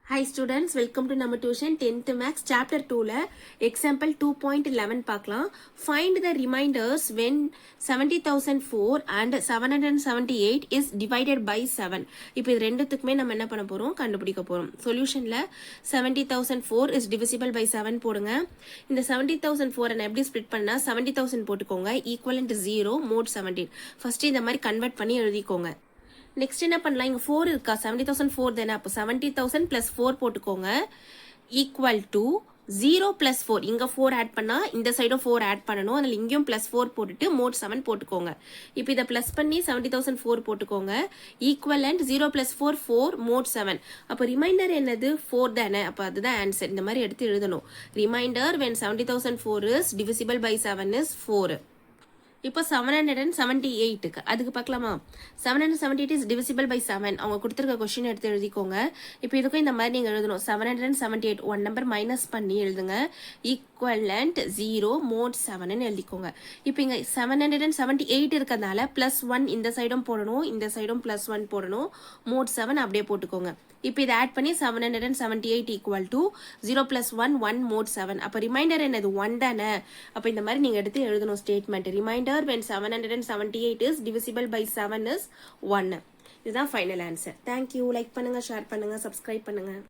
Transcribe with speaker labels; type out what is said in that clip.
Speaker 1: Hi students, welcome to நம்ம tuition 10th max chapter 2ல example 2.11 பார்க்கலாம். Find the reminders when 70,004 and 778 is divided by 7. இப்போ இது ரெண்டுத்துக்குமே நம்ம என்ன பண்ண போறோம் கண்டுபிடிக்க போறோம். சொல்யூஷன்ல 70,004 is divisible by 7 போடுங்க. இந்த 70,004 என்ன எப்படி ஸ்ப்ளிட் பண்ணா 70,000 போட்டுக்கோங்க. equivalent 0 mod 17. ஃபர்ஸ்ட் இந்த மாதிரி கன்வர்ட் பண்ணி எழுதிக்கோங்க. நெக்ஸ்ட் என்ன பண்ணலாம் இங்க 4 இருக்கா 70,004 தானே அப்போ 70,000 plus 4 போட்டுக்கோங்க ஈக்குவல் டு 0 plus 4 இங்க 4 ஆட் பண்ணா இந்த சைடும் 4 ஆட் பண்ணணும் அதனால இங்கேயும் plus 4 போட்டுட்டு மோட் 7 போட்டுக்கோங்க இப்போ இதை பிளஸ் பண்ணி 70,004 போட்டுக்கோங்க ஈக்குவலண்ட் 0 plus 4 4 மோட் 7 அப்போ ரிமைண்டர் என்னது 4 தானே அப்போ அதுதான் ஆன்சர் இந்த மாதிரி எடுத்து எழுதணும் reminder when 70,004 is divisible by 7 is 4 இப்போ 778க்கு அதுக்கு பார்க்கலாமா 778 is divisible by 7 அவங்க கொடுத்துருக்க கொஸ்டின் எடுத்து எழுதிக்கோங்க இப்போ இதுக்கும் இந்த மாதிரி நீங்கள் எழுதணும் 778 ஒன் நம்பர் மைனஸ் பண்ணி எழுதுங்க ஈக்குவலண்ட் 0 மோட் 7ன்னு எழுதிக்கோங்க இப்போ இங்கே 778 இருக்கிறதுனால ப்ளஸ் 1 இந்த சைடும் போடணும் இந்த சைடும் ப்ளஸ் 1 போடணும் மோட் 7 அப்படியே போட்டுக்கோங்க இப்போ இதை ஆட் பண்ணி 778 ஈக்குவல் டு 0 plus 1 1 மோட் 7 அப்போ ரிமைண்டர் என்னது 1 தானே அப்போ இந்த மாதிரி நீங்கள் எடுத்து எழுதணும் statement reminder when 778 is divisible by 7 is 1 இதுதான் ஃபைனல் ஆன்சர் தேங்க்யூ லைக் பண்ணுங்க ஷேர் பண்ணுங்க சப்ஸ்கிரைப் பண்ணுங்க